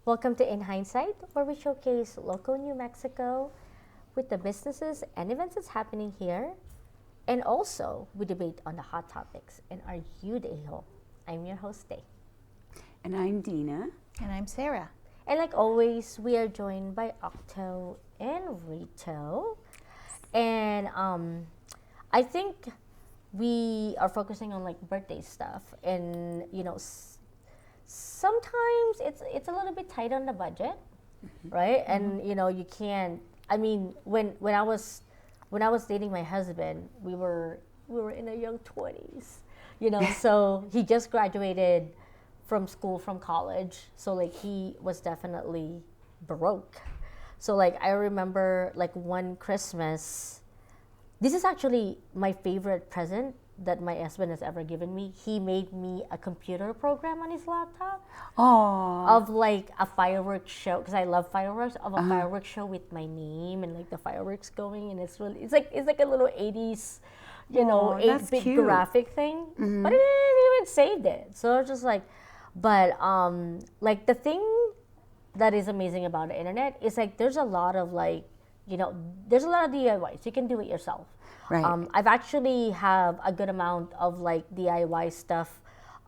Welcome to In Hindsight, where we showcase local New Mexico with the businesses and events that's happening here. And also, we debate on the hot topics and are you the a-hole. I'm your host, Day. And I'm Dina. And I'm Sarah. And like always, we are joined by Octo and Rito. And I think we are focusing on like birthday stuff. And, sometimes it's a little bit tight on the budget, right? And you can't. I mean, when I was dating my husband, we were in our young 20s, So he just graduated from college, so like he was definitely broke. So like I remember like one Christmas. This is actually my favorite present that my husband has ever given me. He made me a computer program on his laptop. Oh. Of like a fireworks show, because I love fireworks, of a fireworks show with my name and like the fireworks going, and it's like a little 80s, 8-bit graphic thing. But it didn't even saved it. So it's just like, but like the thing that is amazing about the internet is like there's a lot of like, there's a lot of DIYs. You can do it yourself. Right. I've actually have a good amount of like DIY stuff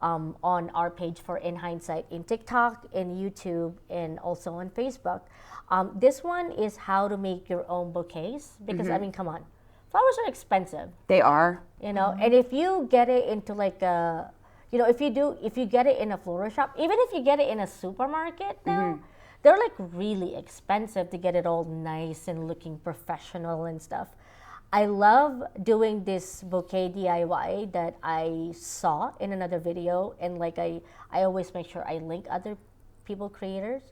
on our page for In Hindsight in TikTok, in YouTube, and also on Facebook. This one is how to make your own bouquets because I mean, come on, flowers are expensive. They are. And if you get it into like a, if you get it in a florist shop, even if you get it in a supermarket now, they're like really expensive to get it all nice and looking professional and stuff. I love doing this bouquet DIY that I saw in another video, and like I always make sure I link other people creators.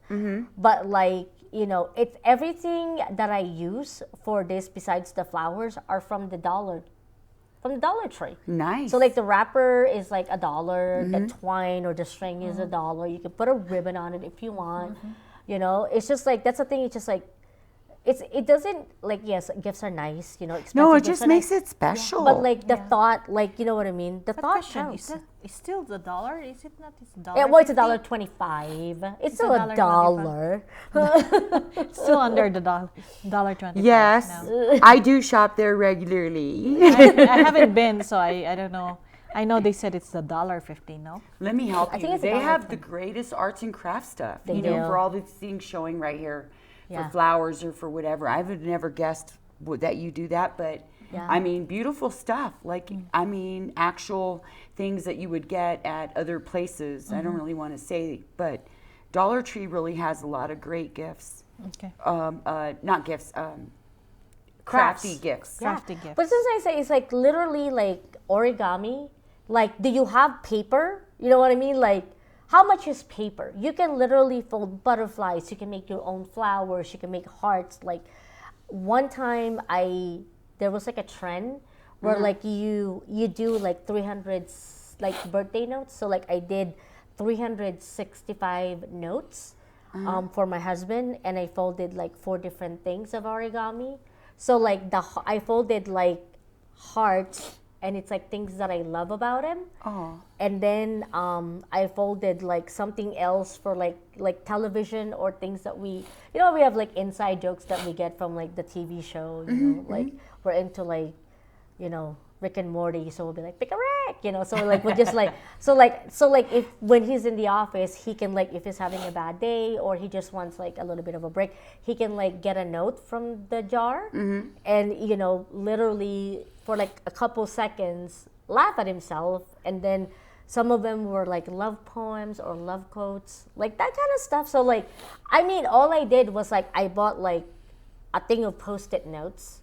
But like, it's everything that I use for this besides the flowers are from the Dollar Tree. Nice. So like the wrapper is like $1, the twine or the string is $1. You can put a ribbon on it if you want. It's just like, that's the thing. It's just like, it doesn't, like, yes, gifts are nice, expensive. No, it gifts just are makes nice. it special. But like the thought, like, you know what I mean? The thought Question, counts. is still the dollar? Is it not? It's $1.50? Yeah, well, it's $1.25. It's still a dollar. It's still under the $1.25. Yes, now. I do shop there regularly. I haven't been, so I don't know. I know they said it's the $1.50, no? Let me help I you. think it's They have $1.10. the greatest arts and crafts stuff. They do. For all these things showing right here Yeah. for flowers or for whatever. I've never guessed that you do that, but Yeah. I mean, beautiful stuff. Like, I mean, actual things that you would get at other places. I don't really want to say, but Dollar Tree really has a lot of great gifts. Okay. Not gifts, Crafts. crafty gifts. Crafty gifts. But since I say it's like literally like origami, like, do you have paper? You know what I mean? Like, how much is paper? You can literally fold butterflies. You can make your own flowers. You can make hearts. Like, one time there was like a trend where like you do like 300 like birthday notes. So like I did 365 notes for my husband, and I folded like 4 different things of origami. So like I folded like hearts, and it's like things that I love about him. Oh. And then I folded like something else for like television or things that we have like inside jokes that we get from like the TV show. Like we're into like Rick and Morty, so we'll be like pick a Rick, So like we're just like so like if when he's in the office, he can like if he's having a bad day or he just wants like a little bit of a break, he can like get a note from the jar and literally for like a couple seconds laugh at himself, and then some of them were like love poems or love quotes, like that kind of stuff. So like I mean, all I did was like I bought like a thing of post-it notes,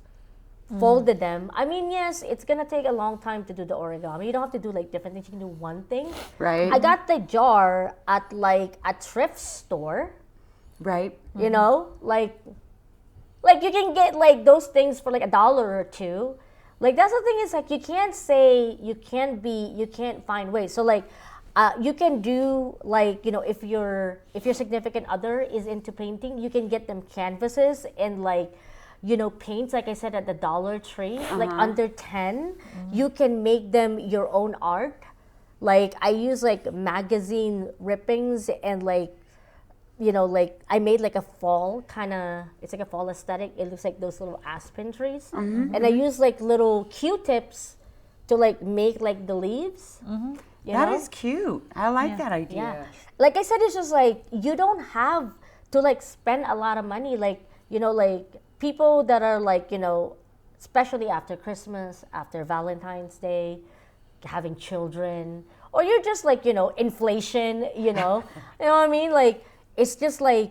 folded them. I mean, yes, it's gonna take a long time to do the origami. You don't have to do like different things. You can do one thing. Right. I got the jar at like a thrift store. Right. Like you can get like those things for like $1 or $2. Like that's the thing is like you can't say you can't find ways. So like you can do like if your significant other is into painting, you can get them canvases and like paints, like I said, at the Dollar Tree, like under 10. You can make them your own art. Like I use like magazine rippings and like you know, like I made like a fall kind of, it's like a fall aesthetic. It looks like those little aspen trees. And I use like little Q-tips to like make like the leaves. You That know? is cute. I like Yeah. that idea. Yeah. Like I said, it's just like you don't have to like spend a lot of money. Like, you know, like people that are like, you know, especially after Christmas, after Valentine's Day, having children, or you're just like, you know, inflation, you know what I mean? Like, it's just like,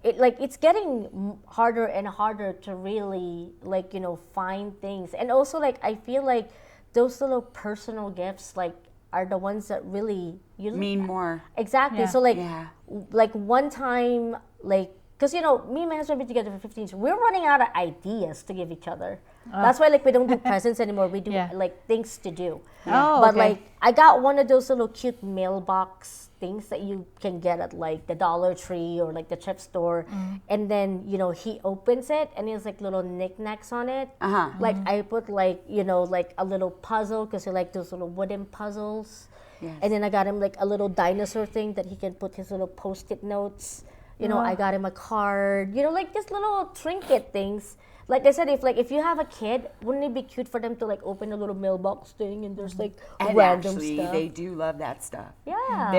it's getting harder and harder to really like, you know, find things. And also like, I feel like those little personal gifts, like, are the ones that really Mean more. exactly. Yeah. So like, Yeah. like one time, like, because you know, me and my husband have been together for 15 years. We're running out of ideas to give each other. That's why like we don't do presents anymore. We do Yeah. like things to do. Oh, But okay. like I got one of those little cute mailbox things that you can get at like the Dollar Tree or like the thrift store, and then you know he opens it and there's like little knickknacks on it. Like I put like, you know, like a little puzzle because he like those little wooden puzzles. Yes. And then I got him like a little dinosaur thing that he can put his little post-it notes. You know, I got him a card. You know, like just little trinket things. Like I said, if you have a kid, wouldn't it be cute for them to like open a little mailbox thing and there's like And random actually, stuff? they do love that stuff. Yeah.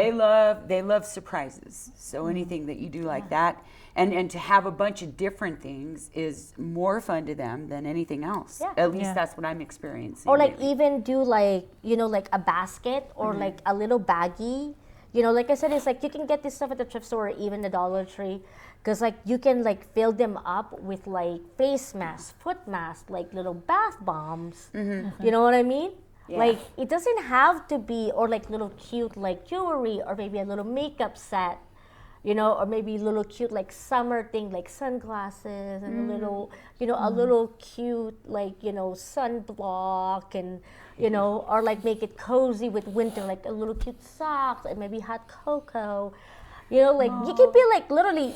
They love surprises. So anything that you do like that, and to have a bunch of different things is more fun to them than anything else. Yeah. At least Yeah. that's what I'm experiencing. Or like lately. even do like, you know, like a basket or like a little baggie. You know, like I said, it's like you can get this stuff at the thrift store or even the Dollar Tree. Because like you can like fill them up with like face masks, foot masks, like little bath bombs. You know what I mean? Yeah. Like it doesn't have to be, or like little cute like jewelry or maybe a little makeup set. You know, or maybe a little cute like summer thing like sunglasses and a little, you know, a little cute like, you know, sunblock and, you know, or like make it cozy with winter, like a little cute socks and maybe hot cocoa. You know, like you can be like literally,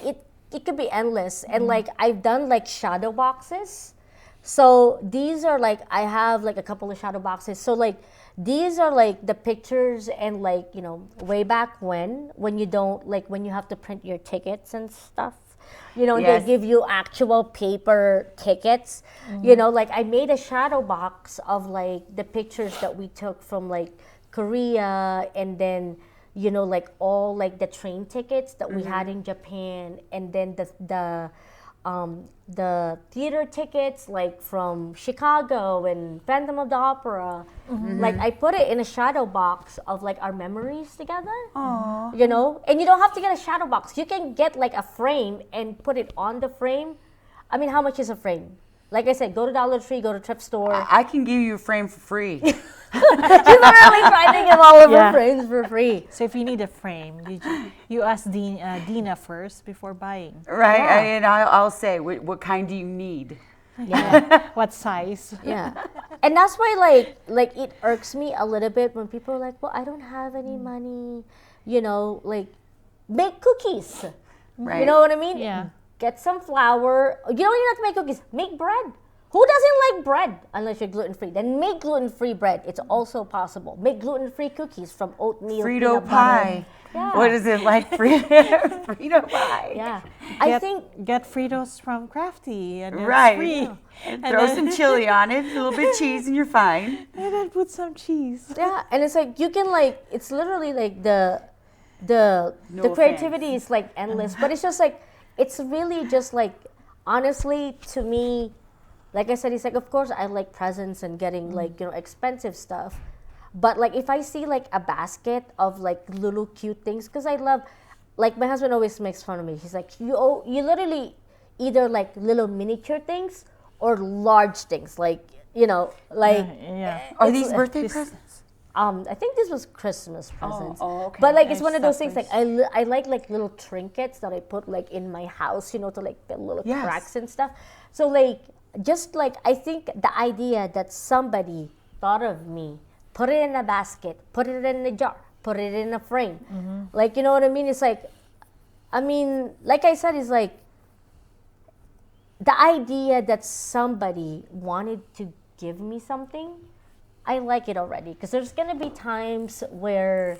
it could be endless. And like I've done like shadow boxes. So these are like, I have like a couple of shadow boxes. So like these are like the pictures and like, you know, way back when you don't, like when you have to print your tickets and stuff. You know, Yes. they give you actual paper tickets. You know, like I made a shadow box of like the pictures that we took from like Korea and then, you know, like all like the train tickets that we had in Japan and then the theater tickets like from Chicago and Phantom of the Opera. Like I put it in a shadow box of like our memories together. You know, and you don't have to get a shadow box. You can get like a frame and put it on the frame. I mean, how much is a frame? Like I said, go to Dollar Tree, go to thrift store. I can give you a frame for free. She's literally trying to give all of Yeah. her frames for free. So if you need a frame, you ask Dina first before buying. Right? Yeah. And I'll say, what kind do you need? Yeah. What size? Yeah. And that's why like it irks me a little bit when people are like, well, I don't have any money, you know, like make cookies. Right. You know what I mean? Yeah. Get some flour. You don't even have to make cookies. Make bread. Who doesn't like bread unless you're gluten-free? Then make gluten-free bread. It's also possible. Make gluten-free cookies from oatmeal, Frito peanut pie. butter. Yeah. What is it like? Frito pie. Yeah. I Get, think get Fritos from Crafty and it's Right. free. Yeah. And Throw then, some chili on it, a little bit of cheese, and you're fine. and then put some cheese. yeah, and it's like you can like it's literally like the No creativity is like endless, but it's just like it's really just like honestly to me, like I said, it's like of course I like presents and getting like, you know, expensive stuff, but like if I see like a basket of like little cute things, because I love, like my husband always makes fun of me. He's like, you literally either like little miniature things or large things, like, you know, like Yeah. Are it's- these birthday this- presents? I think this was Christmas presents. okay. But like it's Nice one of those stuff, things like I like little trinkets that I put like in my house, you know, to like fill little Yes. cracks and stuff. So like just like I think the idea that somebody thought of me, put it in a basket, put it in a jar, put it in a frame. Like, you know what I mean? It's like, I mean, like I said, it's like the idea that somebody wanted to give me something, I like it already, because there's gonna be times where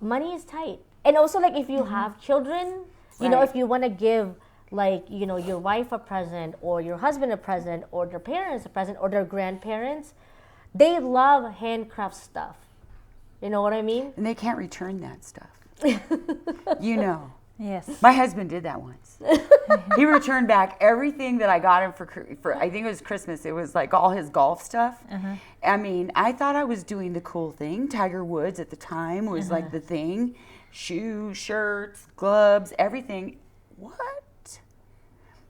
money is tight, And also, like, if you have children, you know, Right. if you want to give, like, you know, your wife a present or your husband a present or their parents a present or their grandparents, they love handcraft stuff. You know what I mean? And they can't return that stuff. You know. Yes. My husband did that once. He returned back everything that I got him for I think it was Christmas. It was like all his golf stuff. I mean, I thought I was doing the cool thing. Tiger Woods at the time was like the thing. Shoes, shirts, gloves, everything. What?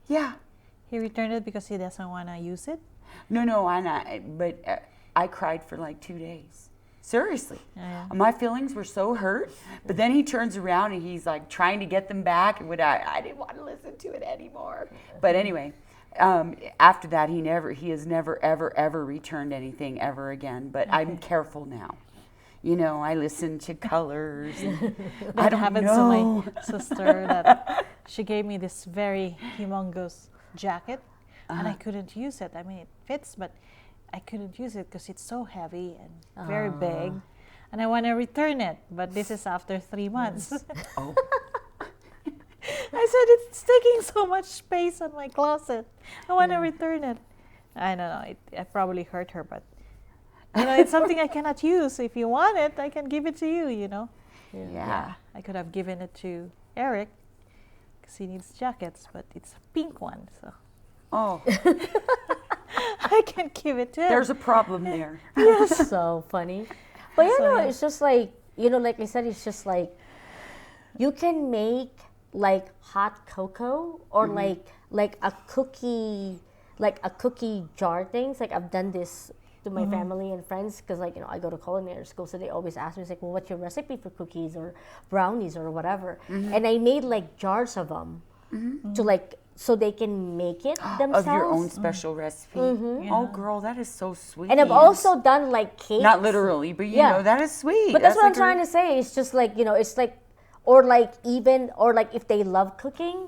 Yeah. He returned it because he doesn't want to use it. No, I not. But I cried for like 2 days. Seriously. Yeah. My feelings were so hurt. But then he turns around and he's like trying to get them back. And I didn't want to listen to it anymore. But anyway, after that, he has never, ever returned anything ever again. But I'm careful now. You know, I listen to colors. And I don't happened know. to my sister that she gave me this very humongous jacket and I couldn't use it. I mean, it fits, but I couldn't use it because it's so heavy and very big. And I want to return it, but this is after 3 months. Oh. I said, it's taking so much space on my closet. I want to return it. I don't know. I probably hurt her, but you know, it's something I cannot use. If you want it, I can give it to you, you know. Yeah. I could have given it to Eric because he needs jackets, but it's a pink one, so Oh, I can't give it to him. there's a problem there. So funny. But yeah, So, no, yeah. it's just like, you know, like I said, it's just like you can make like hot cocoa or like a cookie jar things. Like I've done this to my family and friends because, like, you know, I go to culinary school, so they always ask me, it's like, well, what's your recipe for cookies or brownies or whatever? And I made like jars of them to like so they can make it themselves. Of your own special recipe. Oh, girl, that is so sweet. And I've also done like cakes. Not literally, but you Yeah. know, that is sweet. But that's what I'm like a- trying to say. It's just like, you know, it's like, or like if they love cooking,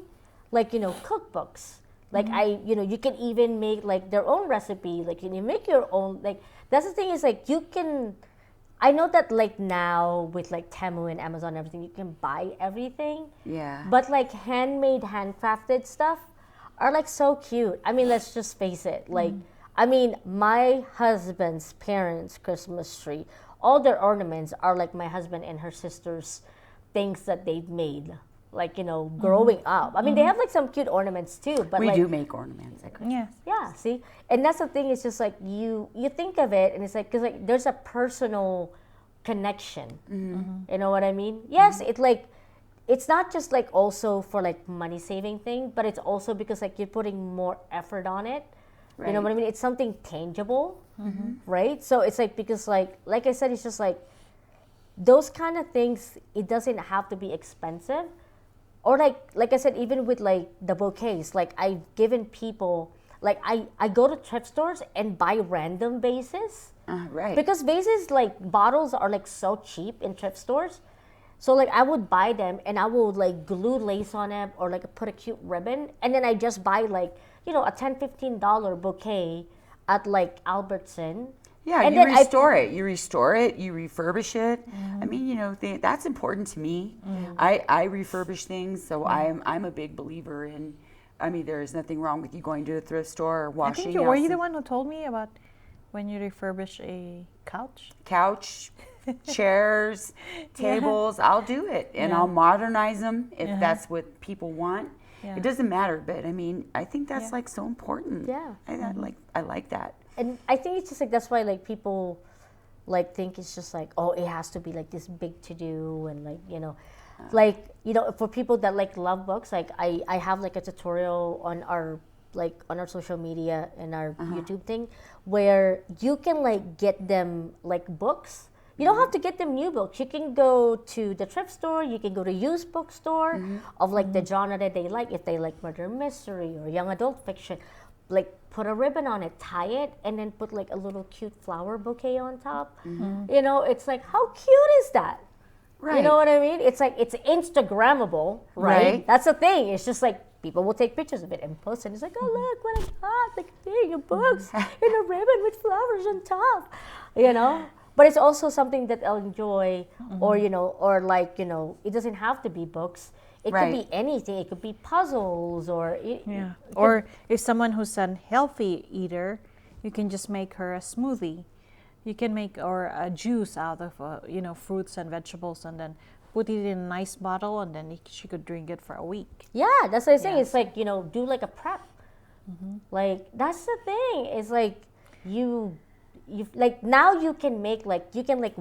like, you know, cookbooks. Like you know, you can even make like their own recipe. Like you make your own, like, that's the thing is like you can, I know that like now with like Temu and Amazon and everything, you can buy everything. Yeah. But like handmade, handcrafted stuff are like so cute. I mean, let's just face it. Like, I mean, my husband's parents' Christmas tree, all their ornaments are like my husband and her sister's things that they've made. Like, you know, growing up. I mean, they have like some cute ornaments too. But we like, do make ornaments. Yes. yeah, see, and that's the thing. It's just like you think of it, and it's like because like there's a personal connection. You know what I mean? Yes, it like it's not just like also for like money saving thing, but it's also because like you're putting more effort on it. You know what I mean? It's something tangible, right? So it's like because like I said, it's just like those kind of things. It doesn't have to be expensive. Or like I said, even with like the bouquets, like I've given people, like I go to thrift stores and buy random vases Right. because vases like bottles are like so cheap in thrift stores. So like I would buy them and I would like glue lace on them or like put a cute ribbon, and then I just buy like, you know, a $10-15 bouquet at like Albertson. Yeah, And you then restore it. You restore it. You refurbish it. I mean, you know, that's important to me. I refurbish things, so I'm a big believer in. I mean, there is nothing wrong with you going to a thrift store or I washing. think were you house the and one who told me about when you refurbish a couch? couch, chairs, tables? I'll do it, and Yeah. I'll modernize them if that's what people want. Yeah. It doesn't matter, but I mean, I think that's Yeah. like so important. Yeah. I like that. And I think it's just like that's why like people like think it's just like, oh, it has to be like this big to do, and like, you know, like, you know, for people that like love books, like I have like a tutorial on our social media and our YouTube thing where you can like get them like books. You don't have to get them new books. You can go to the thrift store. You can go to used bookstore of like the genre that they like. If they like murder mystery or young adult fiction, like put a ribbon on it, tie it, and then put like a little cute flower bouquet on top. You know, it's like, how cute is that? Right. You know what I mean? It's like, it's Instagrammable, right? Right. That's the thing. It's just like people will take pictures of it and post it. It's like, oh, look what I got. Like, here, your books in a ribbon with flowers on top. You know? but it's also something that I'll enjoy, or or like it doesn't have to be books. It could be anything. It could be puzzles, or Yeah. Or if someone who's a healthy eater, you can just make her a smoothie. You can make or a juice out of fruits and vegetables, and then put it in a nice bottle, and then she could drink it for a week. yeah, that's what I'm saying. It's like do like a prep. Like that's the thing. It's like you like now you can make like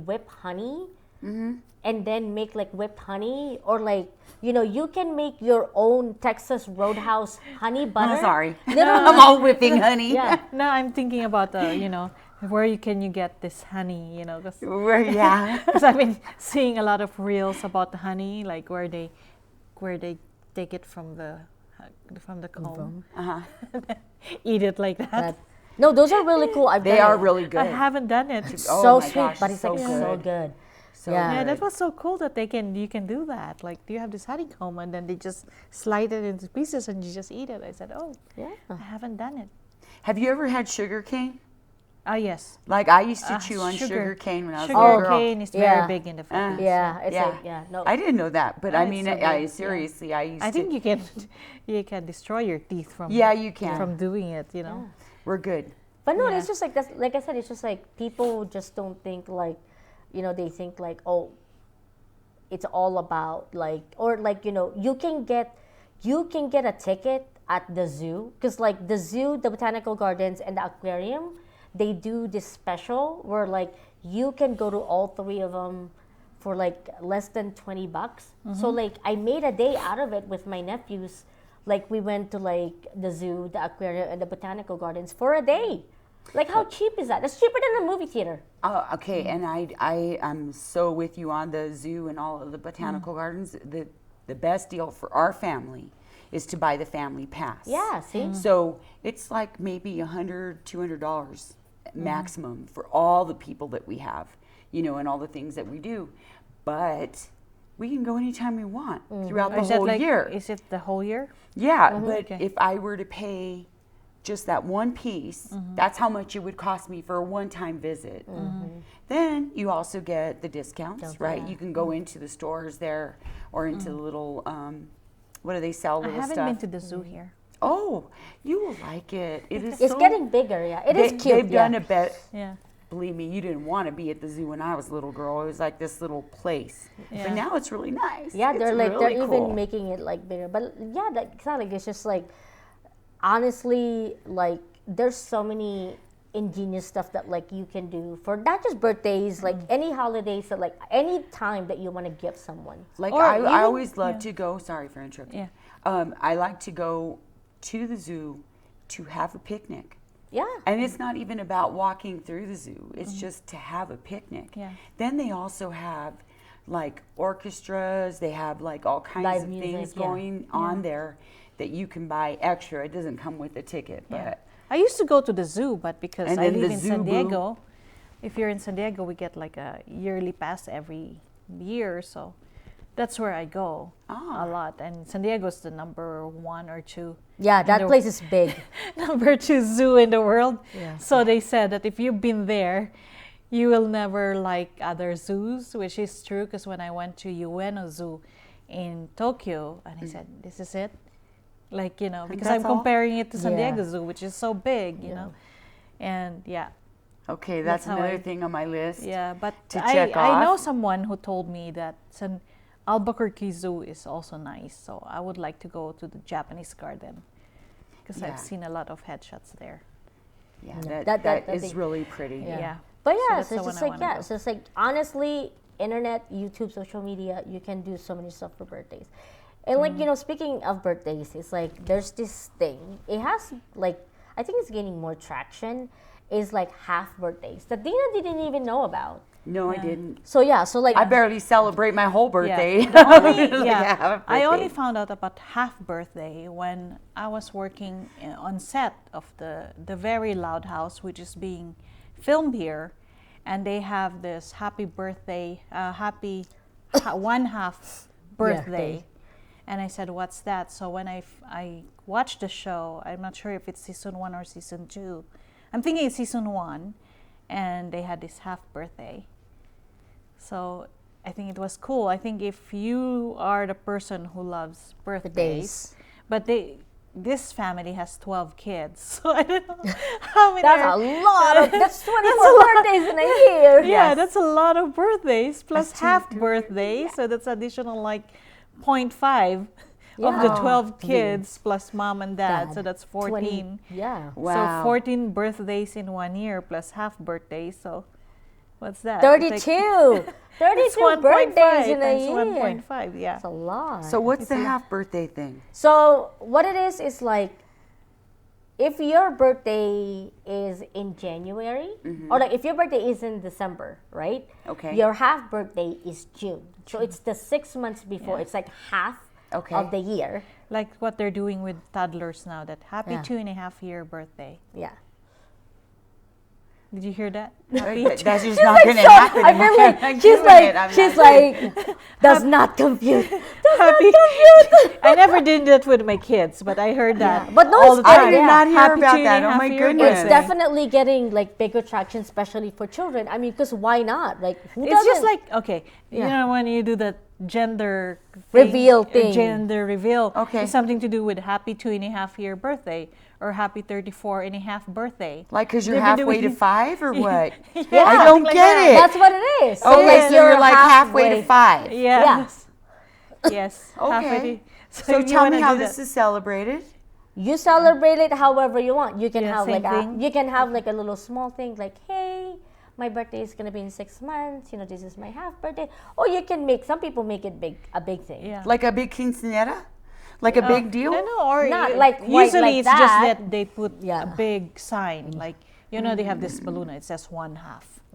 whip honey, and then make like whipped honey, or like you can make your own Texas Roadhouse honey butter. I'm sorry. Literally. I'm all whipping honey. Yeah. No, I'm thinking about the where can you get this honey? Because Yeah. I've been seeing a lot of reels about the honey, like where they take it from the comb, eat it like that. No, those are really cool. They are really good. I haven't done it. Oh so my sweet, gosh, but it's so like so good. So Yeah. Yeah, good. that was so cool that you can do that. Like, do you have this honeycomb, and then they just slide it into pieces and you just eat it? I said, oh, Yeah. I haven't done it. Have you ever had sugar cane? Yes. Like I used to chew on sugar cane when I was a little Sugar girl. cane is Yeah. very big in the Philippines. Yeah, it's Yeah. like no. I didn't know that, but I it's mean, so I good, yeah. seriously, I used I to. think you can destroy your teeth from Yeah, you can. from doing it. We're good. But no, Yeah. it's just like that's like I said. It's just like people just don't think like, they think like, oh, it's all about like, or like you can get a ticket at the zoo, because like the zoo, the botanical gardens, and the aquarium, they do this special where like you can go to all three of them for like less than $20. So like I made a day out of it with my nephews. Like we went to like the zoo, the aquarium, and the botanical gardens for a day. Like how cheap is that? That's cheaper than a movie theater. Oh, okay. And I am so with you on the zoo and all of the botanical gardens. The best deal for our family is to buy the family pass. Yeah, see? So it's like maybe $100, $200 maximum for all the people that we have, and all the things that we do. But we can go anytime we want throughout the Is that whole year. Is it the whole year? Yeah, but Okay. if I were to pay just that one piece, that's how much it would cost me for a one-time visit. Then you also get the discounts, right? yeah. You can go into the stores there or into the little, what do they sell? I Little haven't stuff. been to the zoo here. Oh, you will like it. It is. It's so, getting bigger, yeah. It is cute. They've yeah. done a bet. Yeah. Believe me, you didn't want to be at the zoo when I was a little girl. It was like this little place, Yeah. but now it's really nice. Yeah, It's they're like really they're cool. even making it like bigger. But yeah, like it's not like it's just like honestly like there's so many ingenious stuff that like you can do for not just birthdays, like any holidays, that like any time that you want to gift someone. Like Or I even- always love yeah. to go. Sorry for interrupting. Yeah. I like to go to the zoo to have a picnic. Yeah. And it's not even about walking through the zoo. It's just to have a picnic. Yeah. Then they also have like orchestras. They have like all kinds Live of music, things yeah. going on there that you can buy extra. It doesn't come with a ticket, but Yeah. I used to go to the zoo, but because And I then live the in zoo San boo. Diego, if you're in San Diego, we get like a yearly pass every year, so that's where I go Ah. a lot. And San Diego's the number 1 or 2 Yeah, that the- place is big. number 2 zoo in the world. Yeah. So they said that if you've been there, you will never like other zoos, which is true because when I went to Ueno Zoo in Tokyo, and I said, this is it. Like, because I'm that's all? comparing it to San Yeah. Diego Zoo, which is so big, you Yeah. know. And yeah, okay, That's that's how another I- thing on my list. yeah. But To I check I know off. someone who told me that Albuquerque Zoo is also nice. So I would like to go to the Japanese garden because Yeah. I've seen a lot of headshots there. Yeah, Yeah. that That is thing. really pretty. Yeah. But So yeah, that's so the it's one just I like wanna yeah, go. so it's like honestly, internet, YouTube, social media, you can do so many stuff for birthdays. And like speaking of birthdays, it's like there's this thing. It has like I think it's gaining more traction. Is like half birthdays that Dina didn't even know about. No, I didn't. So yeah, so like I barely celebrate my whole birthday. Yeah. The only- Like, yeah. have a I only birthday. found out about half birthday when I was working on set of the very loud house, which is being filmed here, and they have this happy birthday, one half birthday. And I said, "What's that?" So when I watched the show, I'm not sure if it's season 1 or season 2. I'm thinking it's season 1, and they had this half birthday. So I think it was cool. I think if you are the person who loves birthdays, Days. but this family has 12 kids, so I don't know how many. That's a lot of. That's 24 birthdays in a year. Yeah, that's a lot of birthdays plus That's half birthdays. So that's additional like 0.5 of the Yeah. 12 kids plus mom and dad. So that's 14. 20, yeah. Wow. So 14 birthdays in 1 year plus half birthdays. So what's that? It's 32. 32 birthdays in a times year. 1.5, yeah. That's a lot. So what's the half birthday thing? So what it is like, if your birthday is in January, or like if your birthday is in December, right? Okay. Your half birthday is June. So it's the 6 months before. Yeah. It's like half Okay. of the year. Like what they're doing with toddlers now, that happy Yeah. 2.5-year birthday. Yeah. Did you hear that? That's just not going to happen. I feel like I'm she's doing like it. I'm she's not- like does not compute. happy. I never did that with my kids, but I heard that. Yeah. But no, all it's the I time. did not hear Happy about that. Oh 2.5 my year goodness. It's birthday. definitely getting like bigger traction, especially for children. I mean, because why not? Like, who It's just doesn't? like, okay, you Yeah. know, when you do the gender Reveal thing. gender reveal, Okay. it's something to do with happy 2.5-year birthday or happy 34.5 birthday. Like, because you're They've been halfway to doing- 5 or what? Yeah, I don't like get that. it. That's what it is. So Okay, like so you're like halfway to 5. Yes. Yes. halfway Okay. to- So if you tell wanna me how do this that- is celebrated. You celebrate it however you want. You can Yeah, have same like thing. you can have like a little small thing like, hey, my birthday is gonna be in 6 months. You know, this is my half birthday. Or you can make, some people make it big, a big thing. Yeah. Like a big quinceanera? Like a big deal? No, no, or Not you- like quite usually like it's just that. that they put Yeah. a big sign, like you know they have this balloon. It says 1/2.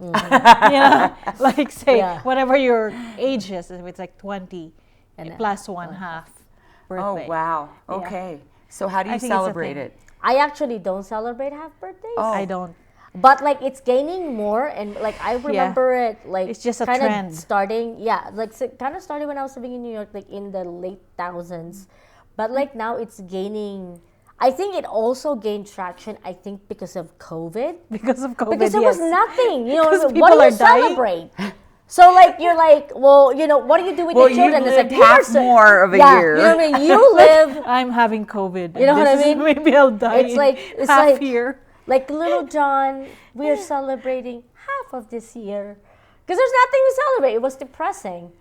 Mm-hmm. Yeah, like say Yeah. whatever your age is, if it's like 20 And plus 1/2 Oh, birthday. wow. Yeah. Okay. So how do I you think it's a celebrate thing. it? I actually don't celebrate half birthdays. Oh. I don't. But like it's gaining more, and like I remember it like It's just a kinda trend. starting. Yeah, like kind of started when I was living in New York, like in the late thousands. But like now it's gaining. I think it also gained traction. I think because of COVID. Because of COVID. Because there was nothing. You know, Because what do people you are dying. celebrate? So like you're like, well, you know, what do you do with Well, the children? you It's like, lived half "You're more of a yeah, year." You know what I mean? You live I'm having COVID. You know and what I this is- mean? Maybe I'll die. It's in like- it's half like- year. like little John. We are celebrating half of this year because there's nothing to celebrate. It was depressing.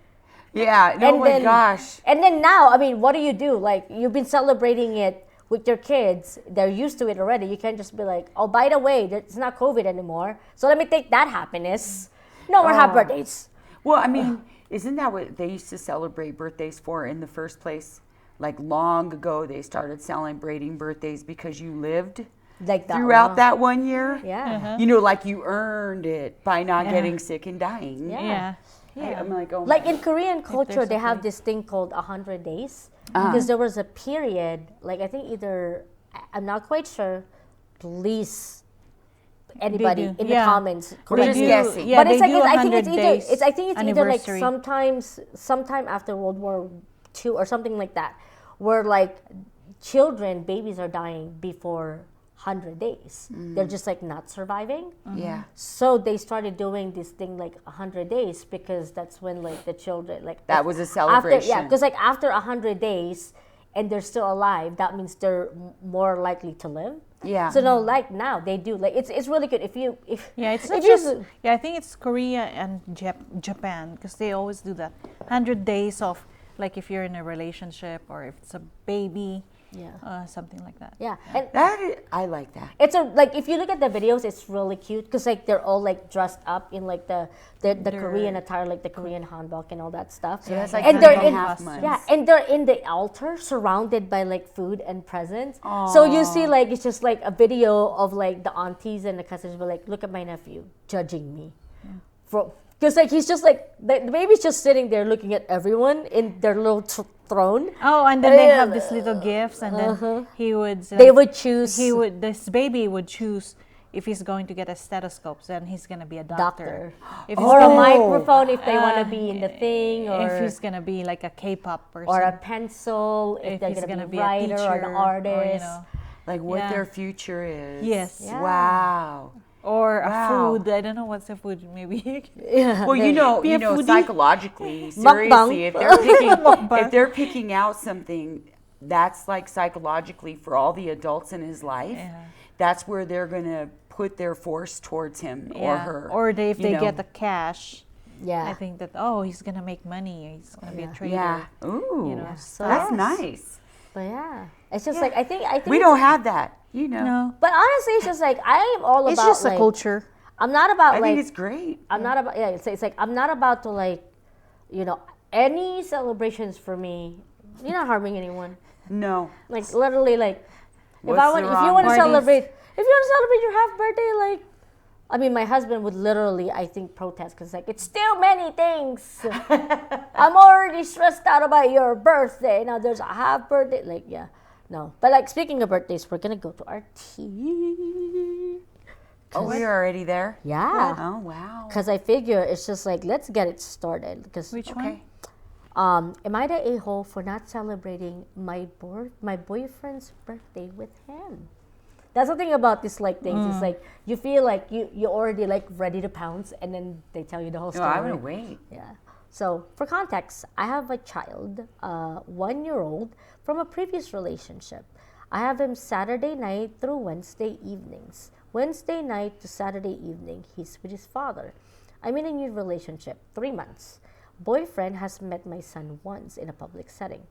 Yeah. Oh my gosh. And then now, I mean, what do? Like, you've been celebrating it with your kids. They're used to it already. You can't just be like, oh, by the way, it's not COVID anymore. So let me take that happiness. No more happy birthdays. Well, I mean, isn't that what they used to celebrate birthdays for in the first place? Like long ago, they started celebrating birthdays because you lived Like that. throughout long. that 1 year. Yeah. You know, like you earned it by not Yeah. getting sick and dying. Yeah. Yeah. I'm like, oh Like my in Korean culture, there's they a have way. this thing called 100 days. Because there was a period, like I think either, I'm not quite sure, please, anybody do. in the Yeah. comments. We're correct just me. guessing. Yeah, But they it's like, do I think 100 it's either, days I think it's either like anniversary. sometime after World War II or something like that, where like children, babies are dying before 100 days. They're just like not surviving. Yeah. So they started doing this thing like 100 days because that's when like the children like That was a after, celebration. yeah, because like after 100 days and they're still alive, that means they're more likely to live. Yeah. So no, like now they do like it's really good if Yeah, it's if not you just. Yeah, I think it's Korea and Japan because they always do that. 100 days of, like, if you're in a relationship or if it's a baby, yeah something like that. yeah and I like that. it's a like if you look at the videos, it's really cute because like they're all like dressed up in like the Korean attire, like the Korean hanbok and all that stuff. So that's like and 100 they're and in a half months. yeah, and they're in the altar surrounded by like food and presents. So you see like it's just like a video of like the aunties and the cousins were like, look at my nephew judging me, because like he's just like the baby's just sitting there looking at everyone in their little throne. Oh, and then they have these little gifts, and then he would. They would choose. This baby would choose if he's going to get a stethoscope, then he's gonna be a doctor. If he's or a gonna, microphone if they want to be in the thing, or if he's gonna be like a K-pop person, or a pencil if they're he's gonna be a a writer or teacher, an artist. Or, Like what Yeah. their future is. Yes. Yeah. Wow. Or Wow. a food. I don't know what's a food. Maybe. Yeah. Well, you know, Be a foodie. psychologically, Mukbang. seriously, if they're picking out something that's like psychologically for all the adults in his life, Yeah. that's where they're gonna put their force towards him or her. Or if you they know. get the cash, Yeah. I think that he's gonna make money. He's gonna be a trader. Yeah. Ooh, You know, so that's yes. nice. But yeah, it's just like I think We it's- don't have that, you know. No, But honestly, it's just like I am all it's about just like a culture. I'm not about I like think it's great. I'm not about it's like I'm not about to like, you know, any celebrations for me. You're not harming anyone. No. Like literally, like What's if the you wrong want to parties? celebrate, if you want to celebrate your half birthday, like I mean, my husband would literally, I think, protest because like it's still many things. I'm already stressed out about your birthday. Now there's a half birthday, like yeah, no. But like speaking of birthdays, we're gonna go to our tea. Oh, we're already there? Yeah. Oh, wow. Because I figure it's just like let's get it started. Because Which Okay. one? am I the a-hole for not celebrating my boyfriend's birthday with him? That's the thing about these like things. It's like you feel like you're already like ready to pounce, and then they tell you the whole No, story. I'm gonna wait. Yeah. So for context, I have a child, 1-year-old, from a previous relationship. I have him Saturday night through Wednesday evenings. Wednesday night to Saturday evening, he's with his father. I'm in a new relationship, 3 months. Boyfriend has met my son once in a public setting.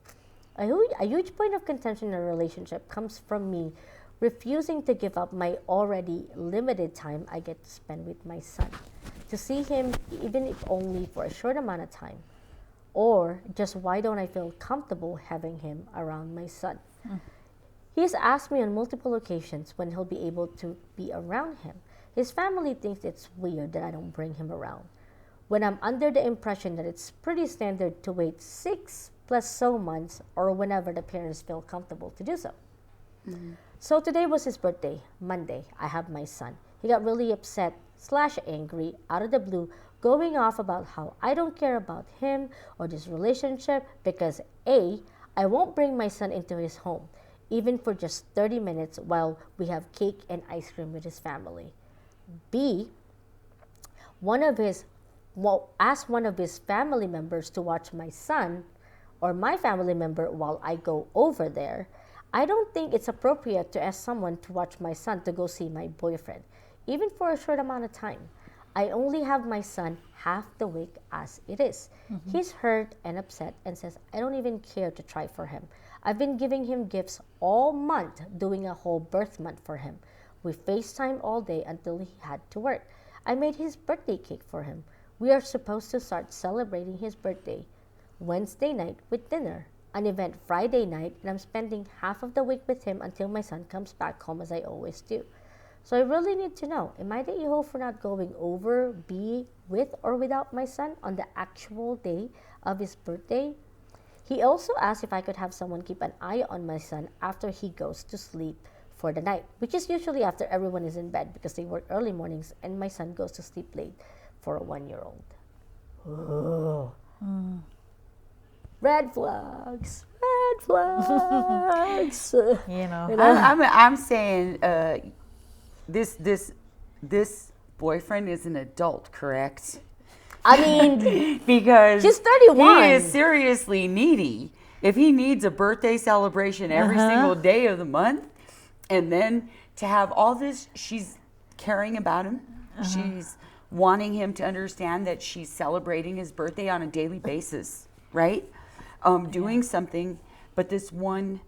A huge point of contention in a relationship comes from me refusing to give up my already limited time I get to spend with my son, to see him even if only for a short amount of time. Or just why don't I feel comfortable having him around my son? He's asked me on multiple occasions when he'll be able to be around him. His family thinks it's weird that I don't bring him around, when I'm under the impression that it's pretty standard to wait 6 plus so months or whenever the parents feel comfortable to do so. So today was his birthday, Monday. I have my son. He got really upset / angry out of the blue, going off about how I don't care about him or this relationship because A, I won't bring my son into his home, even for just 30 minutes while we have cake and ice cream with his family. B, ask one of his family members to watch my son or my family member while I go over there. I don't think it's appropriate to ask someone to watch my son to go see my boyfriend, even for a short amount of time. I only have my son half the week as it is. He's hurt and upset and says, I don't even care to try for him. I've been giving him gifts all month, doing a whole birth month for him. We FaceTime all day until he had to work. I made his birthday cake for him. We are supposed to start celebrating his birthday Wednesday night with dinner, an event Friday night, and I'm spending half of the week with him until my son comes back home as I always do. So I really need to know, am I the a-hole for not going over, be with or without my son on the actual day of his birthday? He also asked if I could have someone keep an eye on my son after he goes to sleep for the night, which is usually after everyone is in bed because they work early mornings and my son goes to sleep late for a 1-year-old. Oh. Red flags. Red flags. You know. I'm saying this boyfriend is an adult, correct? I mean, Because She's 31. he is seriously needy. If he needs a birthday celebration every single day of the month, and then to have all this, she's caring about him. She's wanting him to understand that she's celebrating his birthday on a daily basis, right? Doing something, but this one,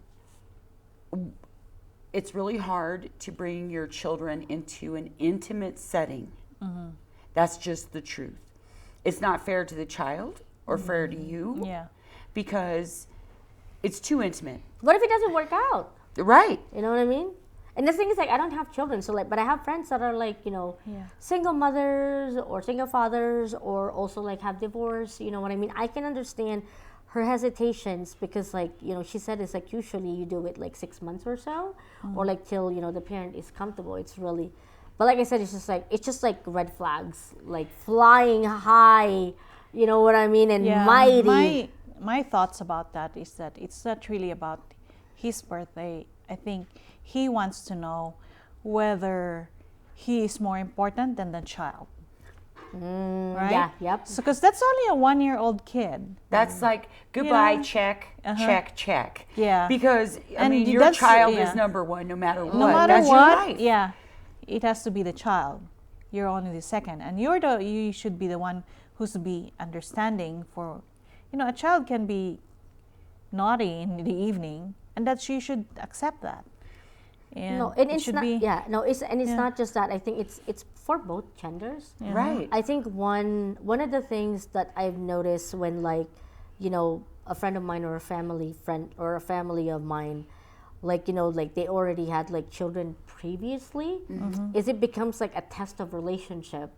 it's really hard to bring your children into an intimate setting. That's just the truth. It's not fair to the child or fair to you. Yeah. Because it's too intimate. what if it doesn't work out? Right. You know what I mean? And the thing is, like, I don't have children, so like, but I have friends that are like, you know, Yeah. single mothers or single fathers, or also like have divorced. You know what I mean? I can understand her hesitations because, like, you know, she said it's like usually you do it like 6 months or so, or like till you know the parent is comfortable. It's really, but like I said, it's just like red flags, like flying high. You know what I mean? And mighty. My thoughts about that is that it's not really about his birthday. I think he wants to know whether he is more important than the child. Right? Yeah, yep. So, because that's only a 1-year-old kid. That's like goodbye, Yeah. check, Uh-huh. check. Yeah. Because I And mean, your that's- child yeah. is number one, no matter what. No matter That's what, your life. yeah, it has to be the child. You're only the second, and you should be the one who's to be understanding for, a child can be naughty in the evening, and that you should accept that. And No, and it it's should not. be Yeah, no, it's Yeah. not just that. I think it's for both genders. Right. I think one of the things that I've noticed when a friend of mine or a family friend or a family of mine, like they already had like children previously, is it becomes like a test of relationship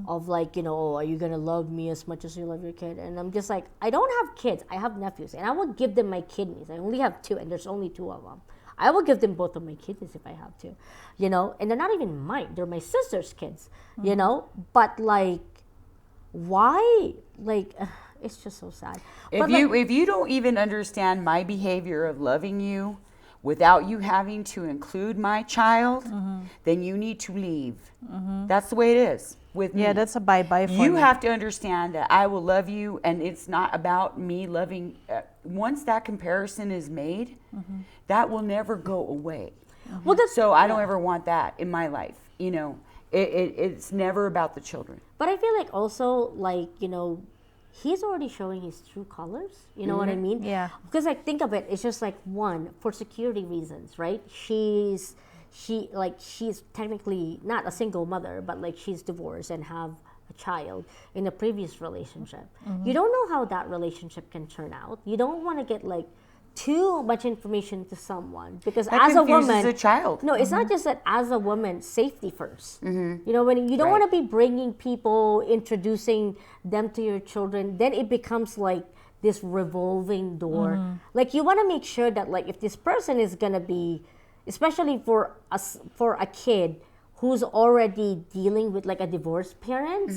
of like oh, are you gonna love me as much as you love your kid? And I'm just like, I don't have kids, I have nephews, and I will give them my kidneys. I only have 2, and there's only 2 of them. I will give them both of my kidneys if I have to, and they're not even mine. They're my sister's kids, but like, why? Like, it's just so sad. If you don't even understand my behavior of loving you without you having to include my child, then you need to leave. That's the way it is with me. yeah, that's a bye-bye for You me. have to understand that I will love you, and it's not about me loving. Once that comparison is made, that will never go away. Well, that's, So I don't ever want that in my life. It's never about the children. but I feel like also like he's already showing his true colors. You know what I mean? Yeah. Because like think of it, it's just like one for security reasons, right? She's technically not a single mother, but like she's divorced and have a child in a previous relationship. You don't know how that relationship can turn out. You don't want to get like too much information to someone because That as a confuses woman, a child. no, it's not just that. As a woman, safety 1st. When you don't Right. want to be bringing people, introducing them to your children, then it becomes like this revolving door. Like you want to make sure that like if this person is gonna be, especially for a kid who's already dealing with like a divorced parents,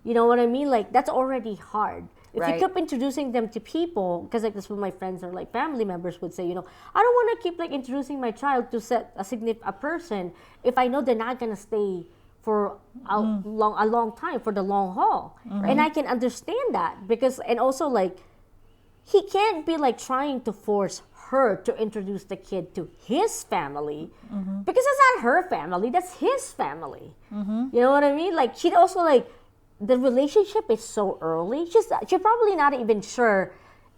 you know what I mean? Like that's already hard. If you Right. keep introducing them to people, because like that's what my friends or like family members would say, I don't want to keep like introducing my child to a person if I know they're not gonna stay for a long time, for the long haul. And I can understand that because, and also like he can't be like trying to force her to introduce the kid to his family because that's not her family, that's his family. You know what I mean? Like she'd also like, the relationship is so early. She's probably not even sure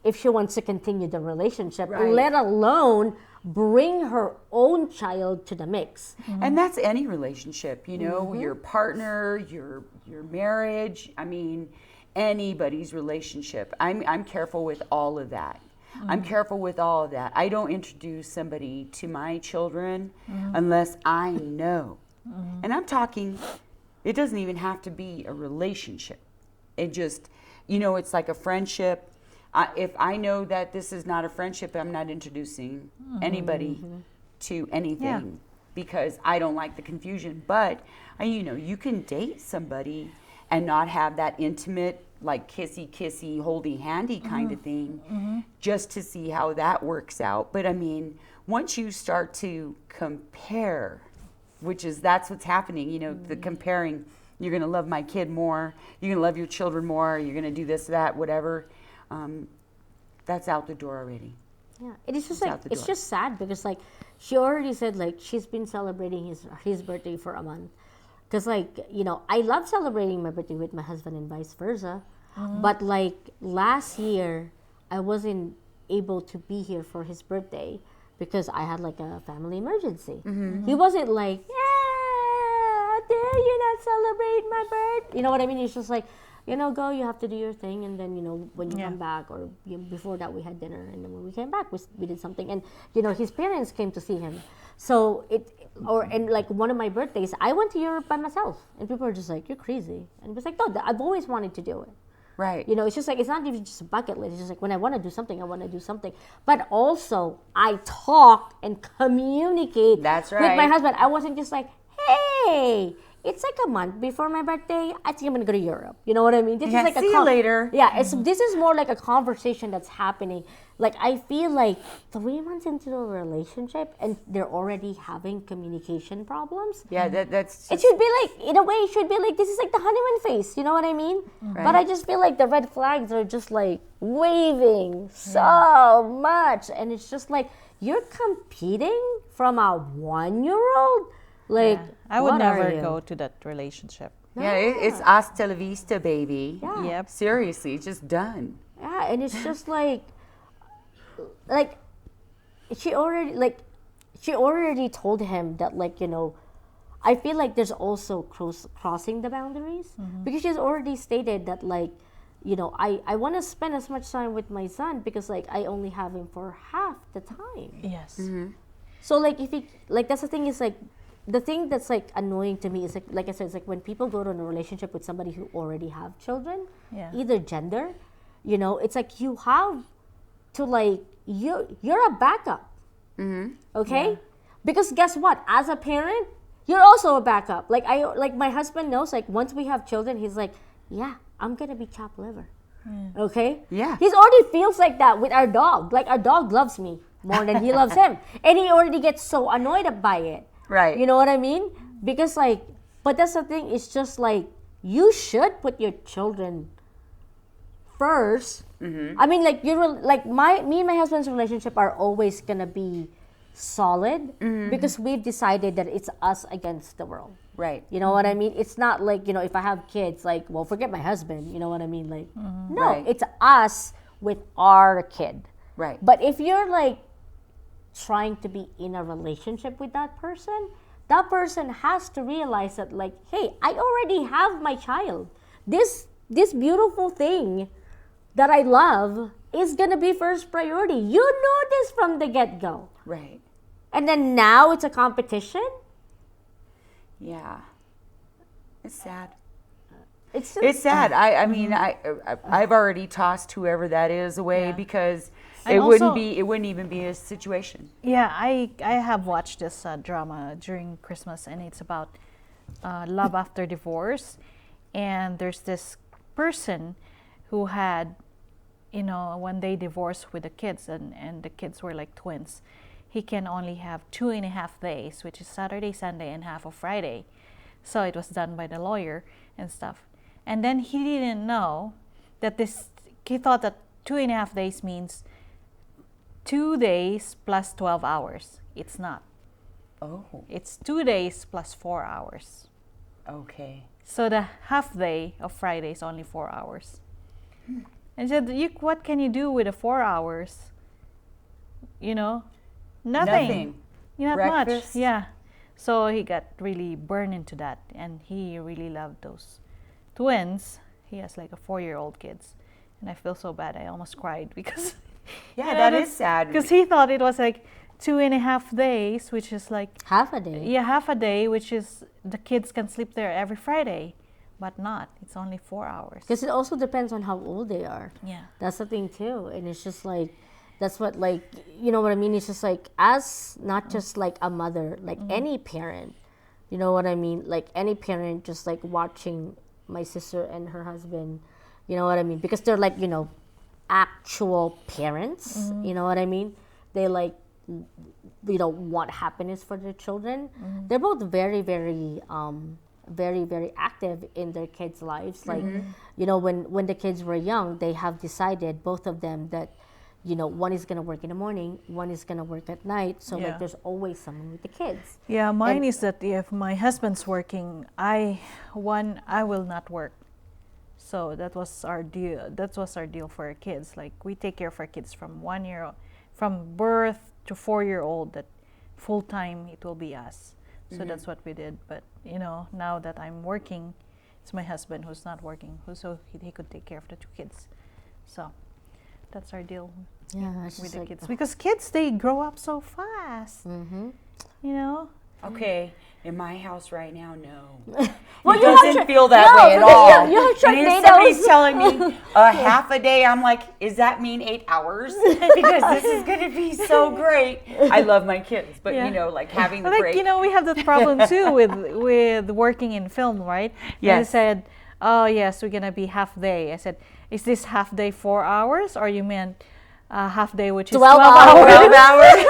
if she wants to continue the relationship, Right. let alone bring her own child to the mix. And that's any relationship, your partner, your marriage. I mean, anybody's relationship. I'm careful with all of that. I'm careful with all of that. I don't introduce somebody to my children unless I know. And I'm talking, it doesn't even have to be a relationship. It just, it's like a friendship. If I know that this is not a friendship, I'm not introducing anybody to anything because I don't like the confusion. But, you can date somebody and not have that intimate, like kissy, holdy handy kind of thing just to see how that works out. But I mean, once you start to compare, that's what's happening, the comparing, you're going to love my kid more, you're going to love your children more, you're going to do this, that, whatever. That's out the door already. Yeah, it is just It's like out the it's door. just sad because like she already said like she's been celebrating his birthday for a month. Because like I love celebrating my birthday with my husband and vice versa, but like last year I wasn't able to be here for his birthday because I had like a family emergency. He wasn't like, how dare you not celebrate my birthday? You know what I mean? He's just like, go, you have to do your thing, and then when you Yeah. come back, or before that we had dinner, and then when we came back we did something, and his parents came to see him. So and like one of my birthdays I went to Europe by myself, and people were just like, you're crazy, and it was like, no, I've always wanted to do it. Right. It's just like, it's not even just a bucket list. It's just like when I want to do something, I want to do something. But also I talk and communicate That's with my right. husband. I wasn't just like, hey, hey, it's like a month before my birthday. I think I'm gonna go to Europe. You know what I mean? This Yeah, is like see you later. Yeah, this is more like a conversation that's happening. Like I feel like 3 months into a relationship and they're already having communication problems. Yeah, that's It just, should be like, in a way, it should be like, this is like the honeymoon phase. You know what I mean? But I just feel like the red flags are just like waving so much. And it's just like, you're competing from a 1-year-old? Like, I would what are never you? go to that relationship. yeah, it's hasta la vista, baby. Yeah. Yep. Seriously, it's just done. Yeah, and it's just like she already told him that, like, you know, I feel like there's also crossing the boundaries because she's already stated that, like, you know, I want to spend as much time with my son because, like, I only have him for half the time. Yes. So, like, if he, like, that's the thing is, like, the thing that's, like, annoying to me is, like I said, it's like when people go to a relationship with somebody who already have children, Yeah. either gender, you know, it's like you have to, like, you're a backup. Okay? Because guess what? As a parent, you're also a backup. Like, my husband knows, like, once we have children, he's like, yeah, I'm gonna be chopped liver. Okay? Yeah. He's already feels like that with our dog. Like, our dog loves me more than he loves him. And he already gets so annoyed by it. Right. You know what I mean? Because, like, but that's the thing, it's just like, you should put your children first. I mean, like, like, me and my husband's relationship are always gonna be solid because we've decided that it's us against the world. Right. You know what I mean? It's not like, you know, if I have kids, like, well, forget my husband. You know what I mean? Like, no, Right. it's us with our kid. Right. But if you're, like, trying to be in a relationship with that person has to realize that, like, hey, I already have my child. This beautiful thing that I love is gonna be first priority. You know this from the get-go. Right. And then now it's a competition? Yeah. It's sad. It's sad. I mean, I've already tossed whoever that is away Yeah. because And it also- wouldn't even be a situation. Yeah, I have watched this drama during Christmas, and it's about love after divorce. And there's this person who had, you know, when they divorced with the kids, and the kids were like twins, he can only have 2.5 days, which is Saturday, Sunday, and half of Friday. So it was done by the lawyer and stuff. And then he didn't know that he thought that 2.5 days means 2 days plus 12 hours. It's not. Oh, It's 2 days plus 4 hours. okay. So the half day of Friday is only 4 hours. And said, what can you do with the 4 hours? You know, nothing. Not Breakfast? much. Yeah. So he got really burned into that, and he really loved those twins. He has like a 4-year-old kids, and I feel so bad. I almost cried because Yeah, that is sad. because he thought it was like 2.5 days, which is like half a day. yeah, half a day, which is the kids can sleep there every Friday, but not. It's only 4 hours. Because it also depends on how old they are. Yeah. That's the thing too. And it's just like, that's what, like, you know what I mean? It's just like, as not just like a mother, like any parent, you know what I mean? Like any parent just like watching my sister and her husband, you know what I mean? Because they're like, you know, actual parents, you know what I mean? They like, you know, want happiness for their children. They're both very, very, very, very active in their kids' lives. Like, you know, when the kids were young, they have decided, both of them, that, you know, one is gonna work in the morning, one is gonna work at night. So Yeah. like, there's always someone with the kids. Yeah, mine And- is that if my husband's working, I will not work. So that was our deal. That was our deal for our kids. Like, we take care of our kids from 1 year, from birth to 4-year-old. That full time it will be us. So that's what we did. But you know, now that I'm working, it's my husband who's not working, so he could take care of the 2 kids. So that's our deal Yeah, it's with just the like, kids, because kids, they grow up so fast. You know. Okay, In my house right now, no. Well, It you have doesn't Shark- feel that no, way at because all. you have And if Sharknadoes. somebody's telling me half a day, I'm like, does that mean 8 hours? Because this is going to be so great. I love my kids, but Yeah. like having the Like, break. we have that problem too with working in film, right? And they Yes. said, oh yes, we're gonna be half day. I said, is this half day 4 hours, or you meant half day, which is 12 12 hours. 12 hours.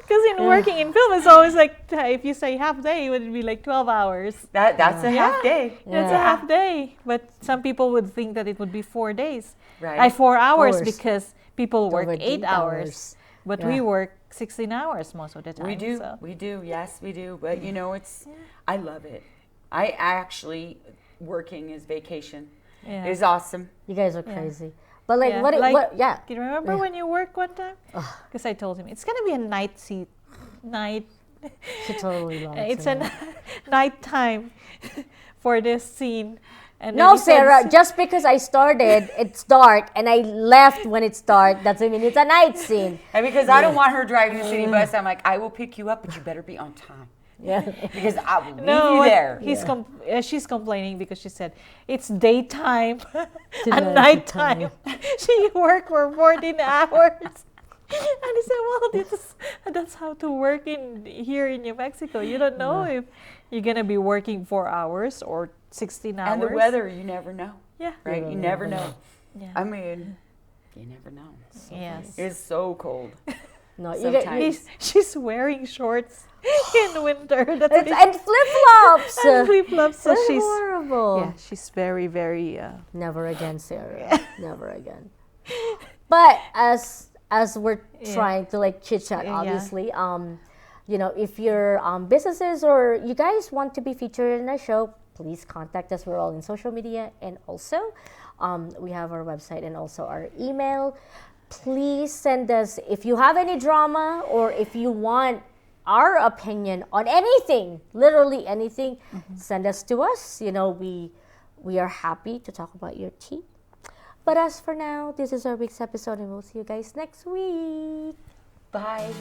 Because in working in film, it's always like, if you say half day, it would be like 12 hours. That's a half day. That's a half day. But some people would think that it would be 4 days. Right. 4 hours, Hours. because people work Over 8 hours. But we Yeah. work 16 hours most of the time. We do. So. We do. Yes, we do. But I love it. I actually, working is vacation. Yeah. It's awesome. You guys are crazy. But like, Yeah. what? Like- What? Yeah. Do you remember when you worked one time? Because I told him it's gonna be a night seat, night. She totally lied. It's to a me. night time for this scene. And then No, he said, Sarah. Just because I started, it's dark, and I left when it's dark. Doesn't mean it's a night scene. And because I don't want her driving the city bus, I'm like, I will pick you up, but you better be on time. Yeah. Because I will leave No, you what- there. she's complaining because she said it's daytime To and nighttime. She worked for 14 hours. And he said, well, that's how to work here in New Mexico. You don't know if you're going to be working 4 hours or 16 hours. And the weather, you never know. Yeah. Right? You never know. Yeah. I mean, you never know. Yes. It's so cold. No, you get. Sometimes. She's wearing shorts in winter. That's It's, and flip flops. and flip-flops. So That's she's horrible. yeah, she's very, very Never again, Sarah. Never again. But as we're trying to like chit chat, Yeah. obviously, if your businesses or you guys want to be featured in our show, please contact us. We're all in social media, and also we have our website and also our email. Please send us if you have any drama or if you want our opinion on anything, literally anything. Send us to us. We are happy to talk about your tea. But as for now, this is our week's episode, and we'll see you guys next week. Bye.